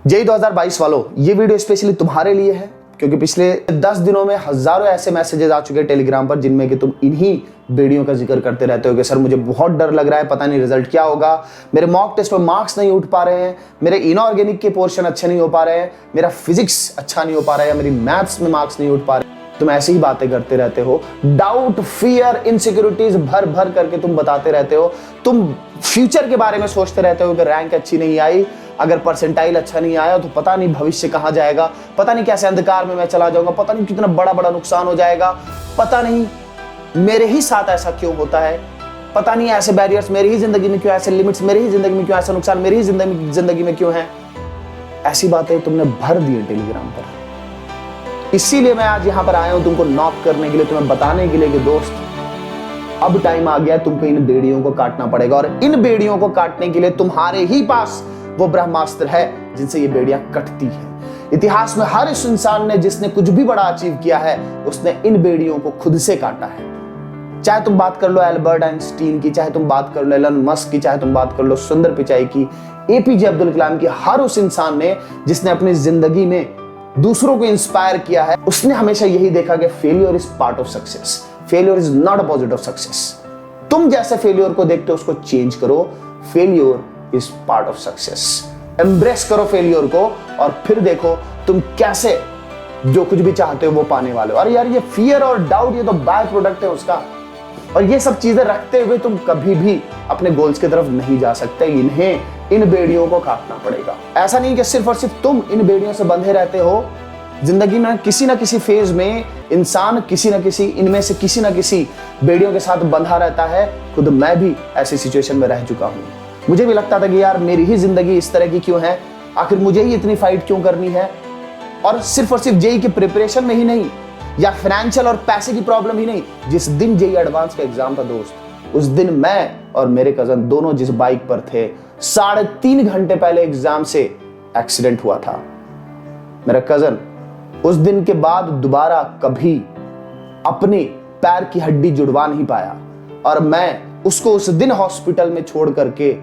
JEE 2022 वालों, ये video specially तुम्हारे लिए है क्योंकि पिछले 10 दिनों में हजारों ऐसे मैसेजेस आ चुके हैं टेलीग्राम पर जिनमें कि तुम इन्हीं बेड़ियों का जिक्र करते रहते हो कि सर मुझे बहुत डर लग रहा है, पता नहीं रिजल्ट क्या होगा, मेरे मॉक टेस्ट में मार्क्स नहीं उठ पा रहे हैं, मेरे इनऑर्गेनिक के पोर्शन अच्छे नहीं हो पा रहे हैं, मेरा फिजिक्स अच्छा नहीं हो पा रहा है या मेरी मैथ्स में मार्क्स नहीं उठ पा रहे। तुम ऐसी ही बातें करते रहते हो, डाउट, फियर, इनसिक्योरिटीज भर भर करके तुम बताते रहते हो। तुम फ्यूचर के बारे में सोचते रहते हो कि रैंक अच्छी नहीं आई, अगर परसेंटाइल अच्छा नहीं आया तो पता नहीं भविष्य कहां जाएगा, पता नहीं कैसे अंधकार में मैं चला जाऊंगा, पता नहीं कितना बड़ा बड़ा नुकसान हो जाएगा, पता नहीं मेरे ही साथ ऐसा क्यों होता है, पता नहीं ऐसे बैरियर्स मेरी ही जिंदगी में क्यों, ऐसे लिमिट्स मेरी ही जिंदगी में क्यों, ऐसा नुकसान मेरी ही जिंदगी में क्यों है। ऐसी बातें तुमने भर दी टेलीग्राम पर। इसीलिए मैं आज यहां पर आया हूं तुमको नॉक करने के लिए, तुम्हें बताने के लिए कि दोस्त अब टाइम आ गया, तुमको इन बेड़ियों को काटना पड़ेगा और इन बेड़ियों को काटने के लिए तुम्हारे ही पास वो ब्रह्मास्त्र है जिनसे ये बेड़ियां कटती है। इतिहास में हर इस इंसान ने जिसने कुछ भी बड़ा अचीव किया है उसने इन बेड़ियों को खुद से काटा है। चाहे तुम बात कर लो एल्बर्ट आइंस्टीन की, चाहे तुम बात कर लो एलन मस्क की, चाहे तुम बात कर लो सुंदर पिचाई की, एपीजे अब्दुल कलाम की, हर उस इंसान ने जिसने अपनी जिंदगी में दूसरों को इंस्पायर किया है उसने हमेशा यही देखा कि failure is part of success, failure is not opposite of success. तुम जैसे फेलियर को देखते हो उसको चेंज करो, failure is part of success. Embrace करो फेलियर को और फिर देखो तुम कैसे जो कुछ भी चाहते हो वो पाने वाले हो। अरे यार ये फियर और डाउट ये तो बाय प्रोडक्ट है उसका, और ये सब चीजें रखते हुए तुम कभी भी अपने गोल्स की तरफ नहीं जा सकते। इन बेड़ियों को काटना पड़ेगा। ऐसा नहीं कि सिर्फ और सिर्फ तुम इन बेड़ियों से बंधे रहते हो। जिंदगी में किसी ना किसी फेज में इंसान किसी ना किसी इनमें से किसी ना किसी बेड़ियों के साथ बंधा रहता है। खुद मैं भी ऐसी सिचुएशन में रह चुका हूं। मुझे भी लगता था कि यार मेरी ही जिंदगी इस तरह की क्यों है, आखिर मुझे ही इतनी फाइट क्यों करनी है। और सिर्फ जेई के प्रिपरेशन में ही नहीं या फाइनेंशियल और पैसे की प्रॉब्लम ही नहीं, जिस दिन जेई एडवांस का एग्जाम था दोस्त, उस दिन मैं और मेरे कजन दोनों जिस बाइक पर थे, 3.5 घंटे पहले एग्जाम से एक्सीडेंट हुआ था। मेरा कजन उस दिन के बाद दोबारा कभी अपने पैर की हड्डी जुड़वा नहीं पाया और मैं उसको उस दिन हॉस्पिटल में छोड़ करके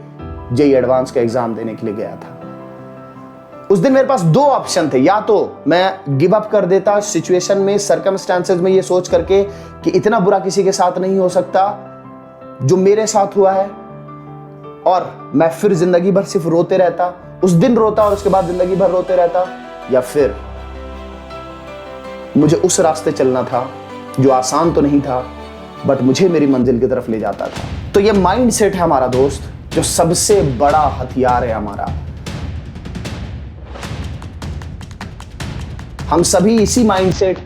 जेई एडवांस का एग्जाम देने के लिए गया था। उस दिन मेरे पास 2 ऑप्शन थे, या तो मैं गिव अप कर देता सिचुएशन में, सर्कमस्टेंसेस में, ये सोच करके कि इतना बुरा किसी के साथ नहीं हो सकता जो मेरे साथ हुआ है, और मैं फिर जिंदगी भर सिर्फ रोते रहता, उस दिन रोता और उसके बाद जिंदगी भर रोते रहता, या फिर मुझे उस रास्ते चलना था जो आसान तो नहीं था बट मुझे मेरी मंजिल की तरफ ले जाता था। तो ये माइंडसेट है हमारा दोस्त, जो सबसे बड़ा हथियार है हमारा। हम सभी इसी माइंडसेट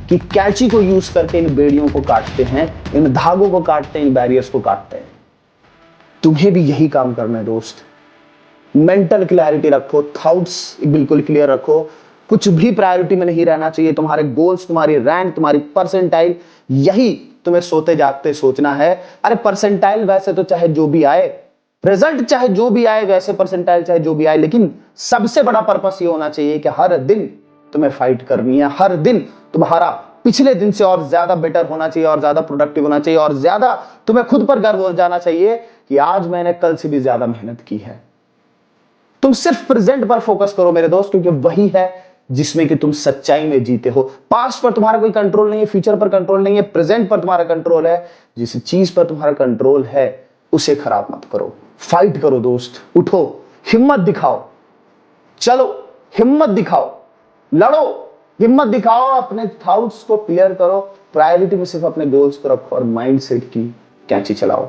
की कैंची को यूज करके इन बेड़ियों को काटते हैं, इन धागों को काटते हैं, इन बैरियर्स को काटते हैं। तुम्हें भी यही काम करना है दोस्त। मेंटल क्लैरिटी रखो, थॉट्स बिल्कुल क्लियर रखो, कुछ भी प्रायोरिटी में नहीं रहना चाहिए। तुम्हारे गोल्स, तुम्हारी रैंक, तुम्हारी परसेंटाइल, यही तुम्हें सोते जागते सोचना है। अरे परसेंटाइल वैसे तो चाहे जो भी आए, रिजल्ट चाहे जो भी आए, वैसे परसेंटाइल चाहे जो भी आए, लेकिन सबसे बड़ा पर्पस ये होना चाहिए कि हर दिन तुम्हें फाइट करनी है, हर दिन तुम्हारा पिछले दिन से और ज्यादा बेटर होना चाहिए और ज्यादा प्रोडक्टिव होना चाहिए और ज्यादा तुम्हें खुद पर गर्व हो जाना चाहिए कि आज मैंने कल से भी ज्यादा मेहनत की है। तुम सिर्फ प्रेजेंट पर फोकस करो मेरे दोस्त, क्योंकि वही है जिसमें कि तुम सच्चाई में जीते हो। पास्ट पर तुम्हारा कोई कंट्रोल नहीं है, फ्यूचर पर कंट्रोल नहीं है, प्रेजेंट पर तुम्हारा कंट्रोल है। जिस चीज पर तुम्हारा कंट्रोल है उसे खराब मत करो। फाइट करो दोस्त, उठो, हिम्मत दिखाओ, चलो हिम्मत दिखाओ, लड़ो, हिम्मत दिखाओ, अपने थॉट्स को क्लियर करो, प्रायोरिटी में सिर्फ अपने गोल्स को रखो और माइंडसेट की कैंची चलाओ।